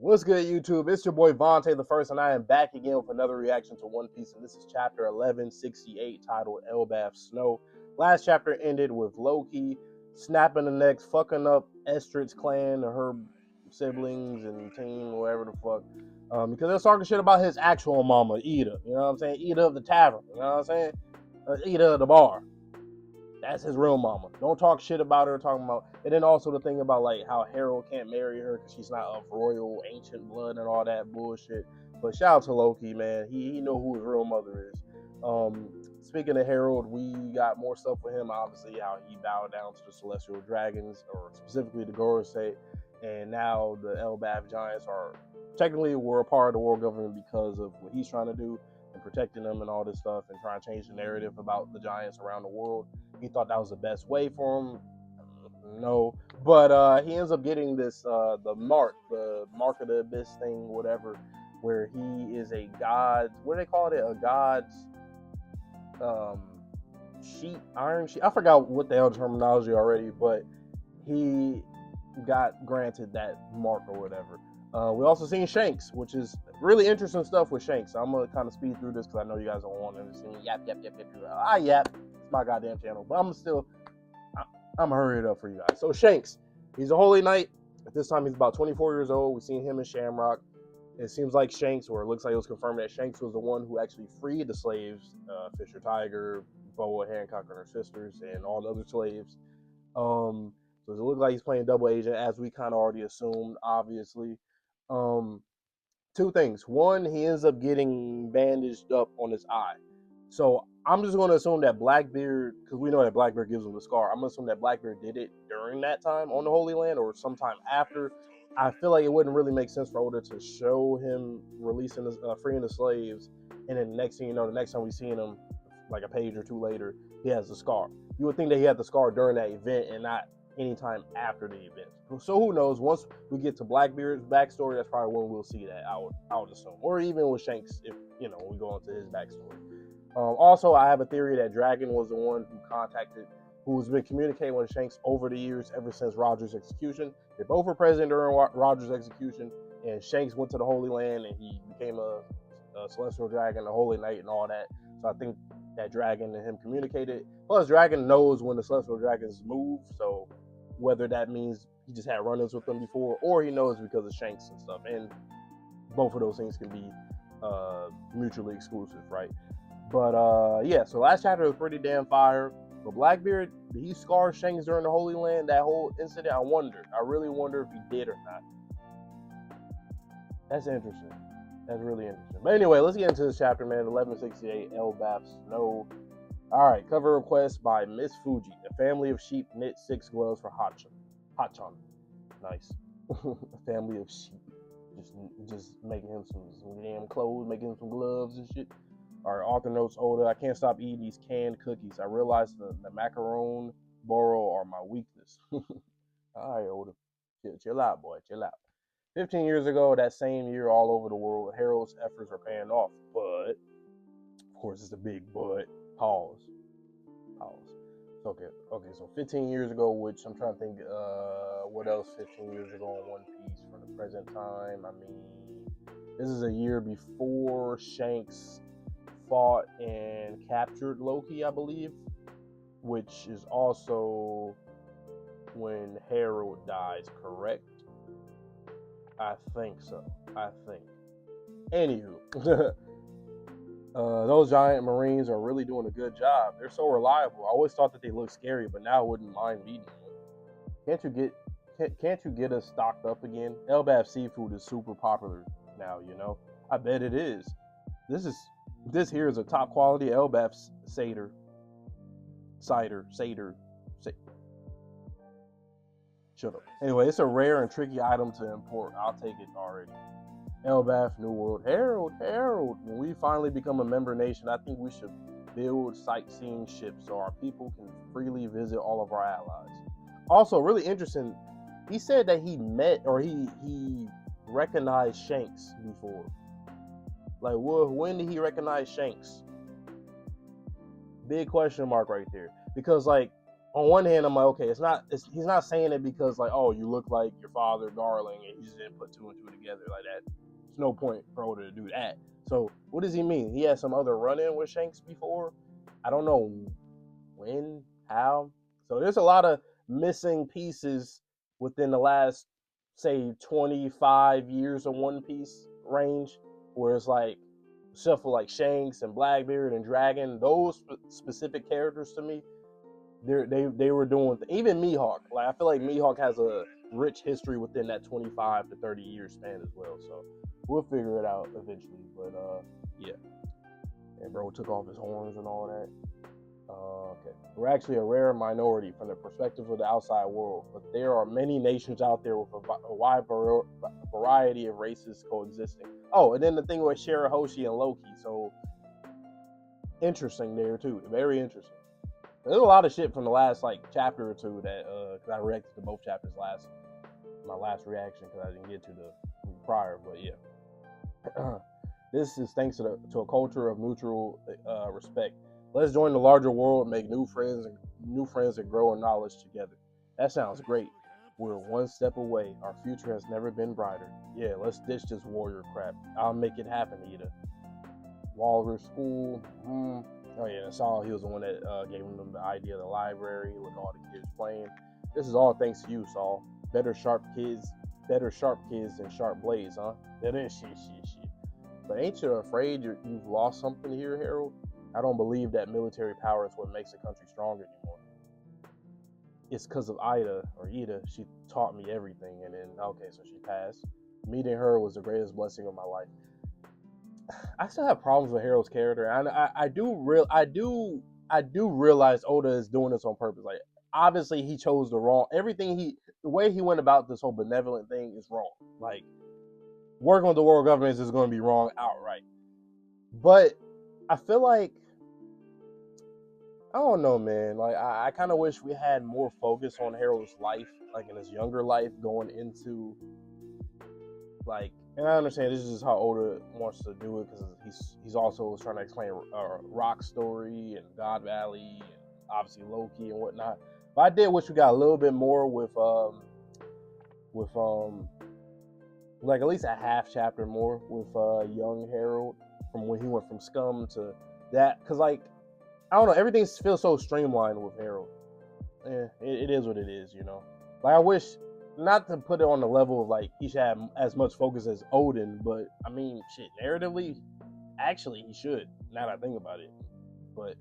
What's good, YouTube? It's your boy Vontae the First, and I am back again with another reaction to One Piece, and this is chapter 1168, titled Elbaf Snow. Last chapter ended with Loki snapping the necks, fucking up Estrid's clan and her siblings and team, whatever the fuck, because they're talking shit about his actual mama, Ida. You know what I'm saying? Ida of the tavern. You know what I'm saying? Ida of the bar. That's his real mama. Don't talk shit about her. Talking about, and then also the thing about like how Harald can't marry her because she's not of royal ancient blood and all that bullshit. But shout out to Loki, man. He know who his real mother is. Speaking of Harald, we got more stuff with him. Obviously, how he bowed down to the celestial dragons, or specifically the Gorosei, and now the Elbaf giants are technically were a part of the world government because of what he's trying to do and protecting them and all this stuff and trying to change the narrative about the giants around the world. He thought that was the best way for him. No, but he ends up getting this the mark of the abyss thing, whatever, where he is a god. What do they call it? A god's sheet, iron sheet. I forgot what the hell terminology already, but he got granted that mark or whatever. We also seen Shanks, which is really interesting stuff with Shanks. I'm gonna kind of speed through this because I know you guys don't want to see me yap. I yap. It's my goddamn channel, but I'm gonna hurry it up for you guys. So Shanks, he's a holy knight. At this time, he's about 24 years old. We've seen him in Shamrock. It seems like Shanks, or it looks like it was confirmed that Shanks was the one who actually freed the slaves, Fisher Tiger, Boa Hancock and her sisters, and all the other slaves. So it looks like he's playing double agent, as we kind of already assumed, obviously. Two things. One, he ends up getting bandaged up on his eye. So I'm just going to assume that Blackbeard, because we know that Blackbeard gives him the scar, I'm going to assume that Blackbeard did it during that time on the Holy Land or sometime after. I feel like it wouldn't really make sense for Oda to show him releasing, freeing the slaves, and then the next thing you know, the next time we see him, like a page or two later, he has the scar. You would think that he had the scar during that event and not anytime after the event. So who knows? Once we get to Blackbeard's backstory, that's probably when we'll see that. I would assume, or even with Shanks, if we go into his backstory. Also, I have a theory that Dragon was the one who's been communicating with Shanks over the years, ever since Roger's execution. They both were present during Roger's execution, and Shanks went to the Holy Land and he became a celestial dragon, a holy knight, and all that. So I think that Dragon and him communicated. Plus, Dragon knows when the celestial dragons move, so whether that means he just had run-ins with them before, or he knows because of Shanks and stuff. And both of those things can be mutually exclusive, right? But yeah, so last chapter was pretty damn fire. But Blackbeard, did he scar Shanks during the Holy Land? That whole incident, I really wonder if he did or not. That's interesting. That's really interesting. But anyway, let's get into this chapter, man. 1168, Elbaf Snow. All right, cover request by Miss Fuji. A family of sheep knit 6 gloves for Hachan. Nice. A family of sheep. Just making him some damn clothes, making him some gloves and shit. All right, author notes, Oda. I can't stop eating these canned cookies. I realize the macaron boro are my weakness. All right, Oda. Chill out, boy. Chill out. 15 years ago, that same year, all over the world, Harald's efforts are paying off. But, of course, it's a big but. Pause. Okay, so 15 years ago, which I'm trying to think, what else 15 years ago in One Piece from the present time? I mean, this is a year before Shanks fought and captured Loki, I believe, which is also when Harald dies, correct? I think so. Anywho, those giant marines are really doing a good job. They're so reliable. I always thought that they looked scary, but now I wouldn't mind beating them. Can't you get us stocked up again? Elbaf seafood is super popular now, I bet it is. This here is a top quality Elbaf cider. Shut up. Anyway, it's a rare and tricky item to import. I'll take it already. Elbaf, New World. Harald. When we finally become a member nation, I think we should build sightseeing ships so our people can freely visit all of our allies. Also, really interesting, he said that he met, or he recognized Shanks before. Like, well, when did he recognize Shanks? Big question mark right there. Because, like, on one hand, I'm like, okay, he's not saying it because like, oh, you look like your father, Darling, and he just didn't put two and two together like that. There's no point for Oda to do that. So what does he mean? He had some other run-in with Shanks before. I don't know when, how. So there's a lot of missing pieces within the last, say, 25 years of One Piece range, where it's like stuff like Shanks and Blackbeard and Dragon. Those specific characters to me, they were doing even Mihawk. Like I feel like Mihawk has a rich history within that 25 to 30 year span as well. So we'll figure it out eventually. But yeah, and bro took off his horns and all that. Okay, we're actually a rare minority from the perspective of the outside world, but there are many nations out there with a wide variety of races coexisting. Oh, and then the thing with Shirahoshi and Loki. So interesting there too. Very interesting. There's a lot of shit from the last like chapter or two that because I reacted to both chapters my last reaction because I didn't get to the prior, but yeah. This is thanks to a culture of mutual respect. Let's join the larger world, make new friends and grow in knowledge together. That sounds great. We're one step away. Our future has never been brighter. Yeah, let's ditch this warrior crap. I'll make it happen, Ida. Walrus School. Oh yeah, Saul, he was the one that gave them the idea of the library with all the kids playing. This is all thanks to you, Saul. Better sharp kids than sharp blades, huh? That is shit. But ain't you afraid you've lost something here, Harold? I don't believe that military power is what makes a country stronger anymore. It's because of Ida. She taught me everything, and then okay, so she passed. Meeting her was the greatest blessing of my life. I still have problems with Harold's character. I do realize Oda is doing this on purpose. Like obviously he chose the way he went about this whole benevolent thing is wrong. Like working with the world government is going to be wrong outright. But I feel like I don't know, man. Like I kind of wish we had more focus on Harold's life, like in his younger life, going into like. And I understand this is just how Oda wants to do it because he's also trying to explain Rock Story and God Valley and obviously Loki and whatnot. But I did wish we got a little bit more with like at least a half chapter more with young Harold from when he went from Scum to that. Because like I don't know, everything feels so streamlined with Harold. It is what it is, you know. Like I wish. Not to put it on the level of like he should have as much focus as Odin, but I mean, shit, narratively, actually he should. Now that I think about it, but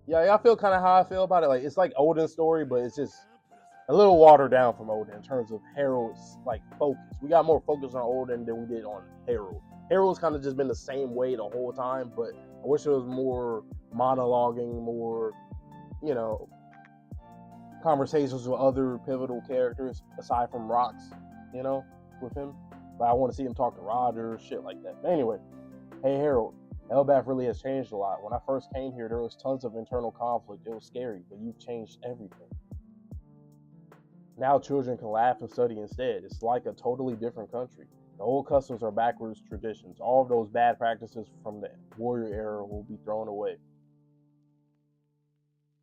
yeah, I feel kind of how I feel about it. Like it's like Odin's story, but it's just a little watered down from Odin in terms of Harold's like focus. We got more focus on Odin than we did on Harold. Harold's kind of just been the same way the whole time, but I wish there was more monologuing, more, you know, conversations with other pivotal characters aside from Rocks, you know, with him. But I want to see him talk to Roger, shit like that. But anyway, hey Harold, Elbaf really has changed a lot. When I first came here, there was tons of internal conflict. It was scary, but you've changed everything. Now children can laugh and study instead. It's like a totally different country. The old customs are backwards traditions. All of those bad practices from the warrior era will be thrown away.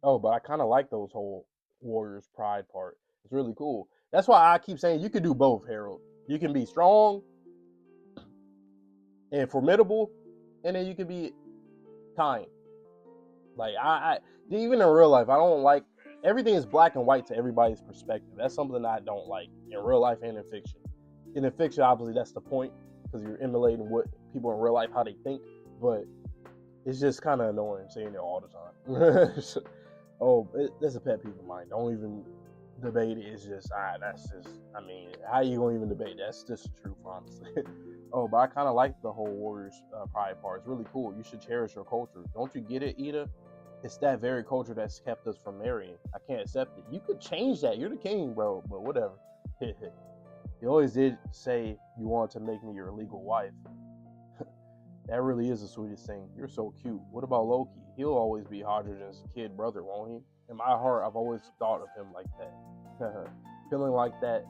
Oh, but I kind of like those whole Warriors pride part. It's really cool. That's why I keep saying you can do both, Harold. You can be strong and formidable, and then you can be kind. Like I even in real life, I don't like everything is black and white to everybody's perspective. That's something I don't like in real life and in fiction. And in fiction, obviously, that's the point because you're emulating what people in real life how they think. But it's just kind of annoying saying it all the time. Oh, that's a pet peeve of mine. Don't even debate it. It's just, that's just, I mean, how you gonna even debate? That's just the truth, honestly. Oh, but I kind of like the whole Warriors pride part. It's really cool. You should cherish your culture. Don't you get it, Ida? It's that very culture that's kept us from marrying. I can't accept it. You could change that. You're the king, bro, but whatever. You always did say you wanted to make me your legal wife. That really is the sweetest thing. You're so cute. What about Loki? He'll always be Hodgkin's kid brother, won't he? In my heart, I've always thought of him like that. Feeling like that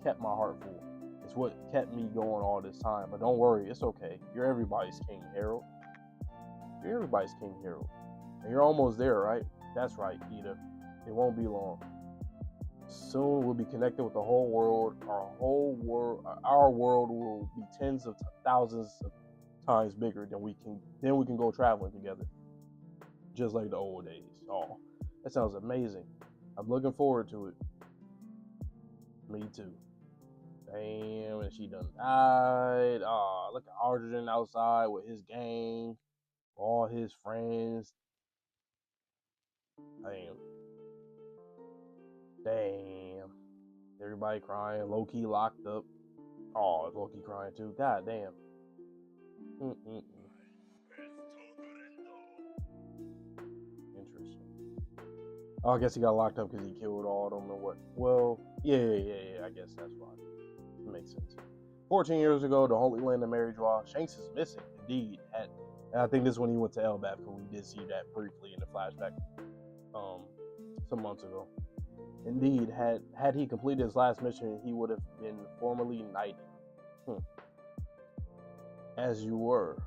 kept my heart full. It's what kept me going all this time. But don't worry, it's okay. You're everybody's king, Harold. Everybody's King Harald. And you're almost there, right? That's right, Ida. It won't be long. Soon we'll be connected with the whole world. Our world will be tens of thousands of times bigger than we can. Then we can go traveling together, just like the old days. Oh, that sounds amazing. I'm looking forward to it. Me too. Damn, and she done died. Oh, look at Arjun outside with his gang, all his friends. Damn. Damn. Everybody crying. Loki locked up. Oh, Loki crying too. God damn. Mm-mm-mm. Interesting. Oh, I guess he got locked up because he killed all of them or what? Well, yeah. I guess that's why. It makes sense. 14 years ago, the Holy Land of Marriage-Wall. Shanks is missing, indeed. And I think this is when he went to Elbaf, because we did see that briefly in the flashback some months ago. Indeed, had he completed his last mission, he would have been formally knighted. As you were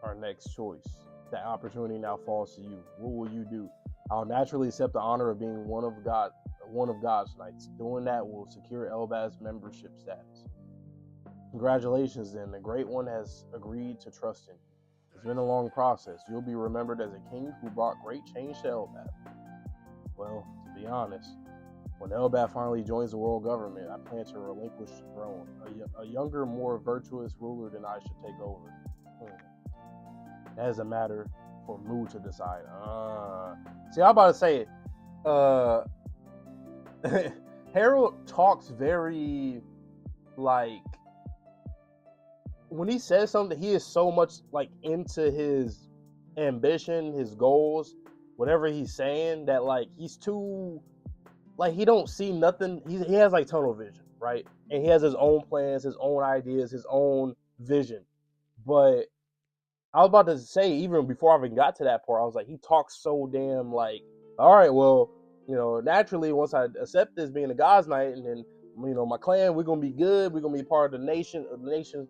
our next choice. That opportunity now falls to you. What will you do? I'll naturally accept the honor of being one of God's knights. Doing that will secure Elbaf's membership status. Congratulations, then. The Great One has agreed to trust in you. It's been a long process. You'll be remembered as a king who brought great change to Elbaf. Well, to be honest, when Elbaf finally joins the world government, I plan to relinquish the throne. A younger, more virtuous ruler than I should take over. That is a matter for Mu to decide. See, I'm about to say it. Harald talks very, like, when he says something, he is so much, like, into his ambition, his goals, whatever he's saying, that, like, he's too, like, he don't see nothing. He has, like, tunnel vision, right? And he has his own plans, his own ideas, his own vision. But I was about to say, even before I even got to that part, I was like, he talks so damn, like, all right, well, naturally, once I accept this being a God's Knight, and then, my clan, we're going to be good. We're going to be part of the nations,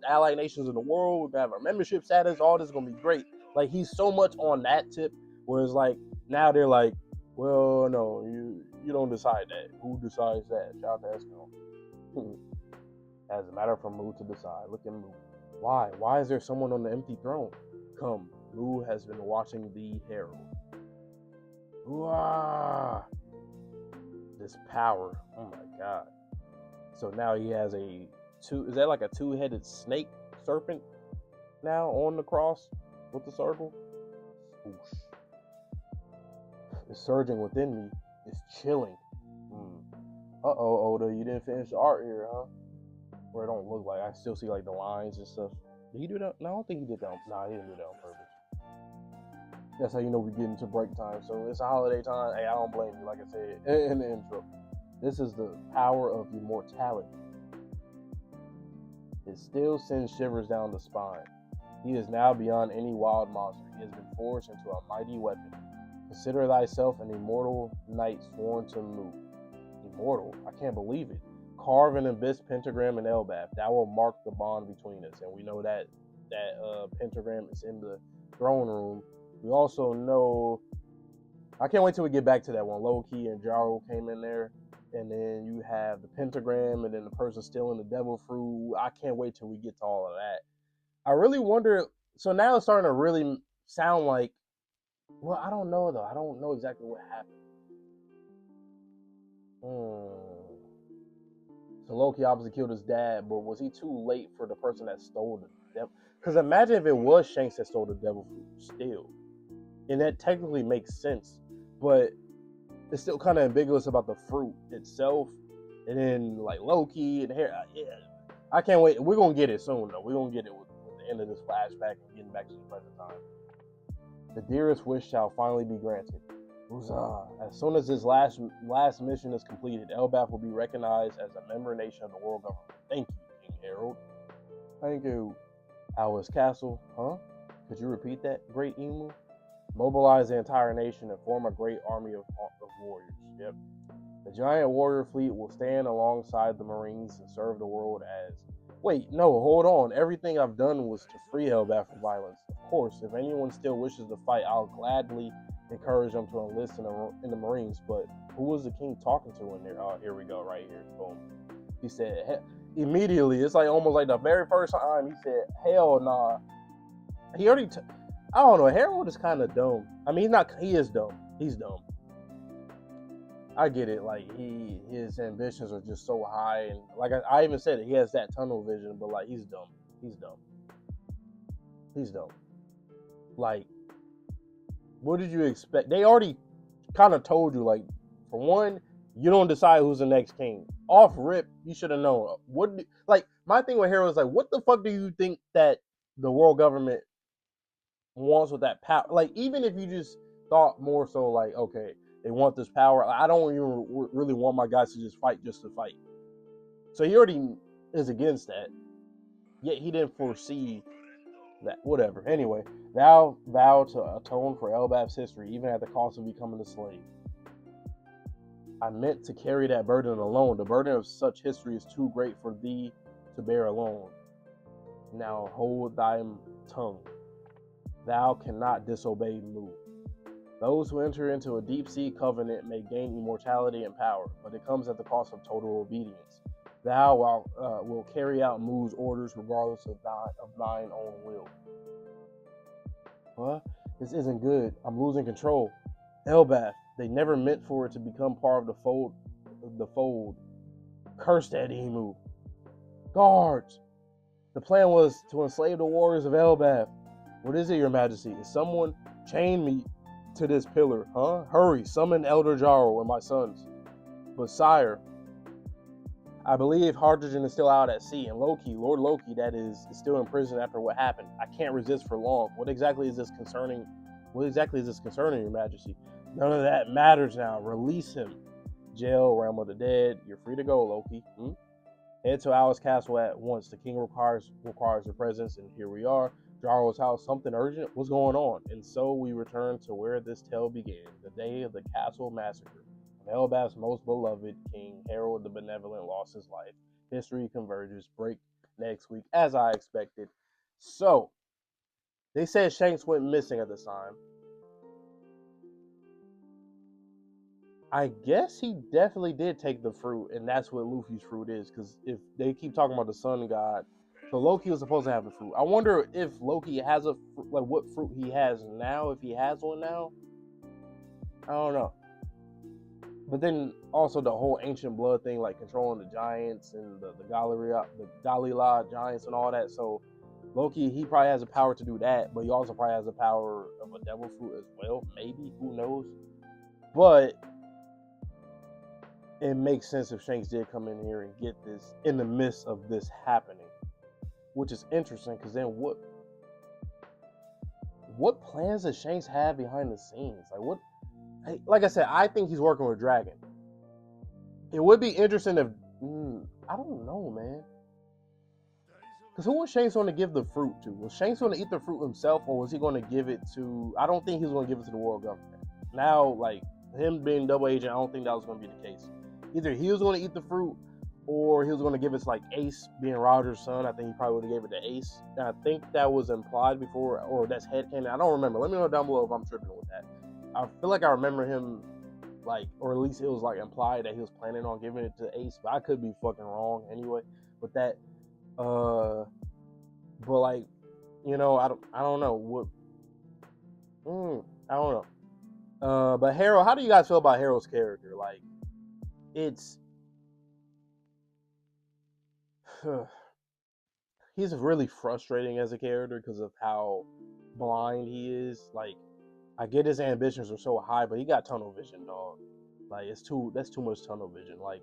allied nations in the world. We're going to have our membership status. All this is going to be great. Like, he's so much on that tip, whereas, like, now they're like, well, no, you don't decide that. Who decides that? Shout out to Eskimo. As a matter for Mu to decide. Look at Mu. Why? Why is there someone on the empty throne? Come, Mu has been watching the Herald. Wow. This power. Oh my god. So now he has is that like a two-headed snake serpent now on the cross with the circle? Oosh. It's surging within me. It's chilling. Uh-oh, Oda, you didn't finish the art here, huh? Where it don't look like. I still see like the lines and stuff. Did he do that? No, I don't think he did that. No, he didn't do that on purpose. That's how you know we get into break time. So it's a holiday time. Hey, I don't blame you, like I said in the intro. This is the power of immortality. It still sends shivers down the spine. He is now beyond any wild monster. He has been forged into a mighty weapon. Consider thyself an immortal knight sworn to Mu. Immortal? I can't believe it. Carve an abyss pentagram in Elbaf. That will mark the bond between us. And we know that pentagram is in the throne room. We also know, I can't wait till we get back to that one. Loki and Jarl came in there. And then you have the pentagram, and then the person stealing the devil fruit. I can't wait till we get to all of that. I really wonder, so now it's starting to really sound like, well, I don't know though. I don't know exactly what happened. So Loki obviously killed his dad, but was he too late for the person that stole the devil? Because imagine if it was Shanks that stole the devil fruit still. And that technically makes sense. But it's still kind of ambiguous about the fruit itself. And then like Loki and hair. Yeah. I can't wait. We're going to get it soon though. We're going to get it with the end of this flashback and getting back to the present time. The dearest wish shall finally be granted. Huzzah. As soon as this last mission is completed, Elbaf will be recognized as a member nation of the world government. Thank you, King Harald. Thank you. Ours Castle, huh? Could you repeat that, Great Emu? Mobilize the entire nation and form a great army of warriors. Yep. The giant warrior fleet will stand alongside the Marines and serve the world as Wait, no, hold on. Everything I've done was to free Elbaf from violence. Of course, if anyone still wishes to fight, I'll gladly encourage them to enlist in the Marines. But who was the king talking to in there? Oh, here we go, right here. Boom. He said, immediately, it's like almost like the very first time he said, hell nah. He already, I don't know, Harold is kind of dumb. I mean, he is dumb. He's dumb. I get it. Like his ambitions are just so high, and like I even said it, he has that tunnel vision. But like he's dumb. He's dumb. He's dumb. Like, what did you expect? They already kind of told you. Like, for one, you don't decide who's the next king. Off rip, you should have known. Like my thing with Harold is like, what the fuck do you think that the world government wants with that power? Like, even if you just thought more so, like, okay, they want this power. I don't even really want my guys to just fight just to fight. So he already is against that. Yet he didn't foresee that. Whatever. Anyway, thou vow to atone for Elbaf's history, even at the cost of becoming a slave. I meant to carry that burden alone. The burden of such history is too great for thee to bear alone. Now hold thy tongue. Thou cannot disobey Mu. Those who enter into a deep-sea covenant may gain immortality and power, but it comes at the cost of total obedience. Thou will carry out Mu's orders regardless of thine own will. What? This isn't good. I'm losing control. Elbaf, they never meant for it to become part of the fold. Curse that IMU. Guards! The plan was to enslave the warriors of Elbaf. What is it, your majesty? Is someone chained me to this pillar, huh? Hurry, summon Elder Jarl and my sons. But sire, I believe Hardrigen is still out at sea, and Lord Loki, that is still in prison after what happened. I can't resist for long. What exactly is this concerning, your majesty? None of that matters now. Release him. Jail, realm of the dead. You're free to go, Loki. Head to Alice Castle at once. The king requires your presence, and here we are. Jarl's house, something urgent? What's going on? And so we return to where this tale began, the day of the castle massacre. When Elbaf's most beloved King Harald the Benevolent lost his life. History converges. Break next week, as I expected. So, they said Shanks went missing at this time. I guess he definitely did take the fruit, and that's what Luffy's fruit is, because if they keep talking about the sun god, so Loki was supposed to have the fruit. I wonder if Loki has what fruit he has now, if he has one now. I don't know. But then also the whole ancient blood thing, like controlling the giants and the Galila giants and all that. So Loki, he probably has the power to do that, but he also probably has the power of a devil fruit as well. Maybe, who knows? But it makes sense if Shanks did come in here and get this in the midst of this happening, which is interesting, because then what plans does Shanks have behind the scenes? Like I said, I think he's working with Dragon. It would be interesting if I don't know, man. Because who was Shanks going to give the fruit to? Was Shanks going to eat the fruit himself, or was he going to give it to? I don't think he was going to give it to the world government. Now, like him being double agent, I don't think that was going to be the case. Either he was going to eat the fruit, or he was going to give it to like Ace, being Roger's son. I think he probably would have gave it to Ace. And I think that was implied before, or that's headcanon. I don't remember. Let me know down below if I'm tripping with that. I feel like I remember him, like, or at least it was like implied that he was planning on giving it to Ace, but I could be fucking wrong anyway with that. But like, you know, I don't know what. I don't know. But Harold, how do you guys feel about Harold's character? Like, he's really frustrating as a character because of how blind he is. Like, I get his ambitions are so high, but he got tunnel vision, dog. Like, that's too much tunnel vision. Like,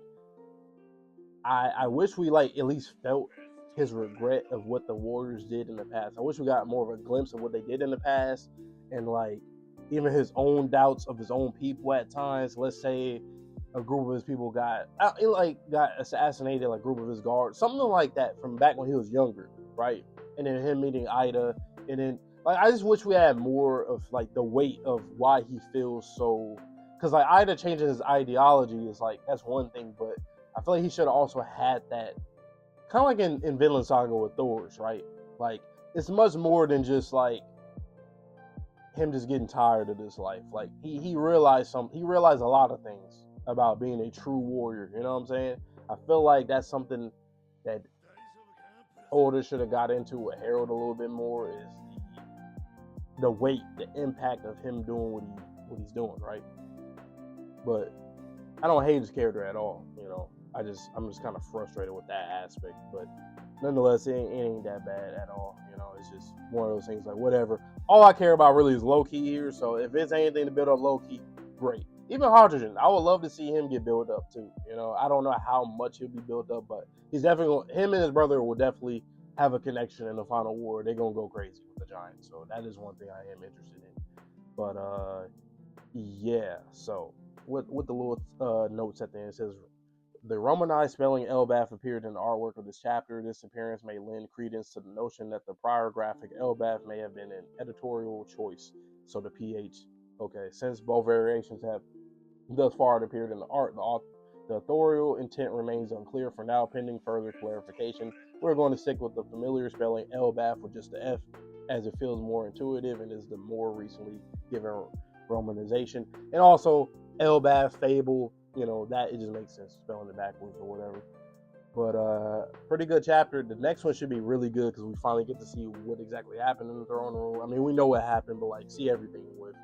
I wish we like at least felt his regret of what the Warriors did in the past. I wish we got more of a glimpse of what they did in the past, and like even his own doubts of his own people at times. Let's say a group of his people got assassinated, like a group of his guards, something like that from back when he was younger, right? And then him meeting Ida, and then like I just wish we had more of like the weight of why he feels so. Because like Ida changing his ideology is like that's one thing, but I feel like he should have also had that kind of like in Vinland Saga with Thor's, right? Like, it's much more than just like him just getting tired of this life. Like he realized he realized a lot of things about being a true warrior. You know what I'm saying? I feel like that's something that Oda should have got into with Harold a little bit more, is the weight, the impact of him doing what he's doing, right? But I don't hate his character at all, you know. I'm just kind of frustrated with that aspect, but nonetheless, it ain't that bad at all, you know. It's just one of those things, like, whatever. All I care about really is Loki here, so if it's anything to build up Loki, great. Even Hydrogen, I would love to see him get built up too, you know. I don't know how much he'll be built up, but he's definitely, him and his brother will definitely have a connection in the final war. They're gonna go crazy with the Giants, so that is one thing I am interested in. But yeah, so with the little notes at the end, it says the Romanized spelling Elbaf appeared in the artwork of this chapter. This appearance may lend credence to the notion that the prior graphic Elbaf may have been an editorial choice. So the PH, okay, since both variations have thus far appeared in the art, the authorial intent remains unclear for now, pending further clarification. We're going to stick with the familiar spelling Elbaf with just the F, as it feels more intuitive and is the more recently given romanization. And also Elbaf, Fable, you know, that it just makes sense spelling it backwards or whatever. But pretty good chapter. The next one should be really good because we finally get to see what exactly happened in the throne room. I mean, we know what happened, but like, see everything with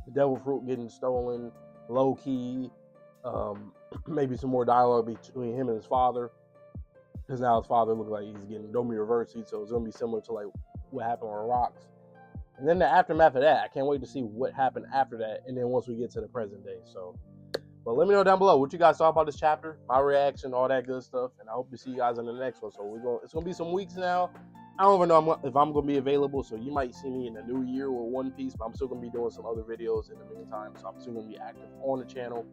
the devil fruit getting stolen, low key, maybe some more dialogue between him and his father, because now his father looks like he's getting Domi reversed, so it's gonna be similar to like what happened with Rocks. And then the aftermath of that, I can't wait to see what happened after that, and then once we get to the present day. So, but let me know down below what you guys thought about this chapter, my reaction, all that good stuff, and I hope to see you guys in the next one. So it's gonna be some weeks now. I don't even know if I'm gonna be available, so you might see me in the new year with One Piece, but I'm still gonna be doing some other videos in the meantime, so I'm still gonna be active on the channel.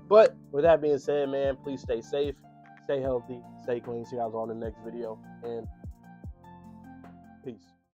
But with that being said, man, please stay safe, stay healthy, stay clean. See you guys on the next video, and peace.